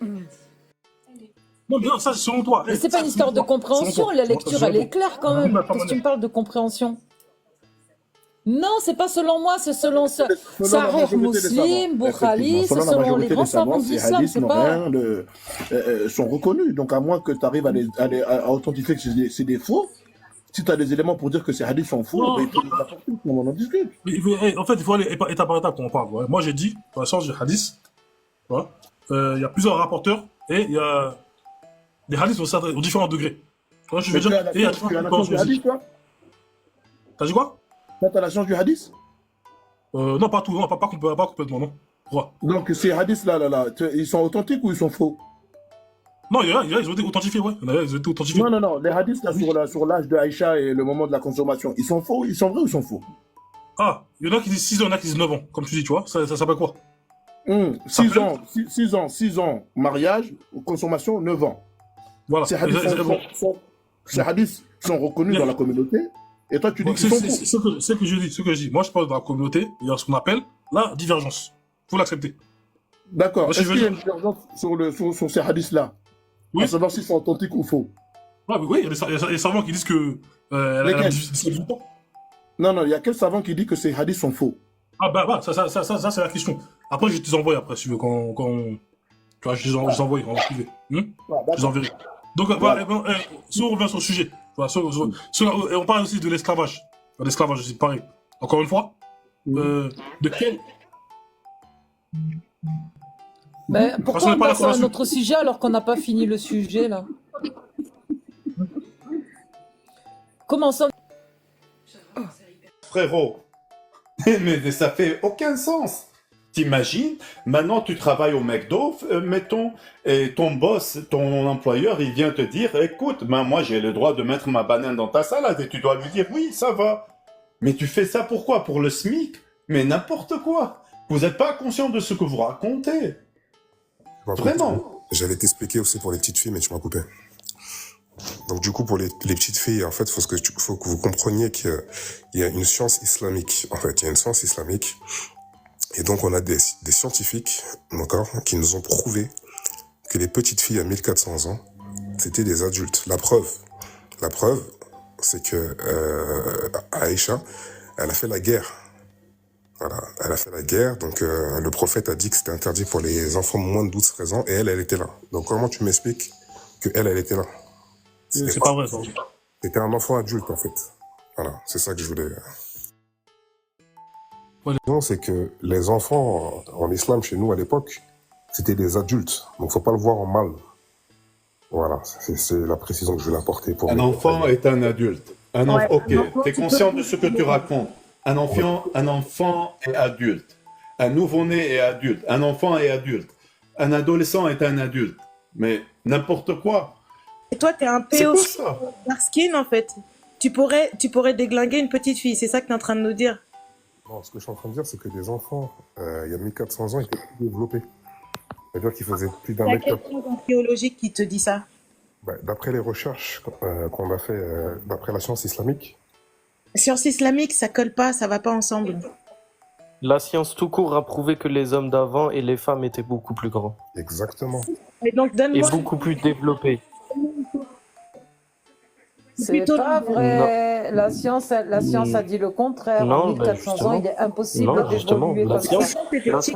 Non, mais non, ça, c'est selon toi. Mais c'est pas une histoire de compréhension, la lecture, elle est claire quand même. Qu'est-ce que tu me parles de compréhension? Non, c'est pas selon moi, c'est selon Sahih Muslim, Bukhari, c'est selon les grands savants de l'islam, c'est pas... sont reconnus. Donc, à moins que tu arrives à authentifier que c'est des faux, si tu as des éléments pour dire que ces hadiths sont faux, Non, ben, il faut les apporter, on en discute. en fait, il faut aller étape par étape quand on parle. Ouais. Moi, j'ai dit, dans le sens du hadith, il y a plusieurs rapporteurs et il y a des hadiths aux différents degrés. Tu vois, je veux dire, et il y a Tu as la science du hadith, toi? T'as dit quoi? Toi, tu as la science du hadith? Non, pas tout, non, pas complètement, non. Pourquoi? Donc, ces hadiths-là, ils sont authentiques ou ils sont faux? Non, ils ont été authentifiés, ouais. Ils ont été authentifiés. Non, les hadiths là, sur l'âge de Aïcha et le moment de la consommation, ils sont faux, ils sont vrais ou ils sont faux? Ah, il y en a qui disent 6 ans, il y en a qui disent 9 ans, comme tu dis, tu vois. Ça s'appelle quoi? 6 ans, mariage, consommation, 9 ans. Voilà. Ces hadiths sont reconnus dans la communauté, et toi tu dis qu'ils sont faux. C'est ce que je dis. Moi, je parle de la communauté, il y a ce qu'on appelle la divergence. Il faut l'accepter. D'accord. Est-ce qu'il y a une divergence sur ces hadiths-là? Oui. À savoir s'ils sont authentiques ou faux? Oui, il y a des savants qui disent que elle a 18 ans. Non, il y a quel savant qui dit que ces hadiths sont faux? Ah ça c'est la question. Après, je te les envoie après, si tu veux, tu vois, je les envoie en privé. Je les enverrai. Donc, si on revient sur le sujet, on parle aussi de l'esclavage. L'esclavage aussi, pareil. Encore une fois, de quel... Mais pourquoi on passe à un autre sujet alors qu'on n'a pas fini le sujet, là? Commençons. Frérot, mais ça fait aucun sens. T'imagines, maintenant tu travailles au McDo, mettons, et ton boss, ton employeur, il vient te dire, écoute, moi j'ai le droit de mettre ma banane dans ta salade, et tu dois lui dire, oui, ça va. Mais tu fais ça pourquoi? Pour le SMIC? Mais n'importe quoi. Vous n'êtes pas conscient de ce que vous racontez. Vraiment. J'allais t'expliquer aussi pour les petites filles, mais tu m'as coupé. Donc du coup, pour les petites filles, en fait, faut que vous compreniez qu'il y a une science islamique. En fait, il y a une science islamique. Et donc, on a des scientifiques, d'accord, qui nous ont prouvé que les petites filles à 1400 ans, c'était des adultes. La preuve, c'est que Aïcha, elle a fait la guerre. Voilà, elle a fait la guerre, donc le prophète a dit que c'était interdit pour les enfants moins de 12-13 ans, et elle était là. Donc comment tu m'expliques que elle était là? C'est pas vrai, ça. C'était un enfant adulte, en fait. Voilà, c'est ça que je voulais... Non, c'est que les enfants en islam, chez nous, à l'époque, c'était des adultes. Donc faut pas le voir en mal. Voilà, c'est la précision que je voulais apporter. Pour un enfant est un adulte. Ok, t'es conscient de ce que tu racontes. Un enfant est adulte. Un nouveau-né est adulte. Un enfant est adulte. Un adolescent est un adulte. Mais n'importe quoi. Et toi, t'es un pédophile dark-skin, en fait. Tu pourrais déglinguer une petite fille, c'est ça que t'es en train de nous dire? Non, ce que je suis en train de dire, c'est que les enfants, il y a 1400 ans, ils étaient plus développés. C'est-à-dire qu'ils faisaient plus d'un mètre. Il y a quelqu'un archéologique qui te dit ça? D'après les recherches qu'on a fait, d'après la science islamique. Science islamique, ça colle pas, ça va pas ensemble. La science tout court a prouvé que les hommes d'avant et les femmes étaient beaucoup plus grands. Exactement. Et donc, et beaucoup plus développés. C'est pas vrai. La science a dit le contraire. En 1400 ans, il est impossible d'évoluer comme ça. La science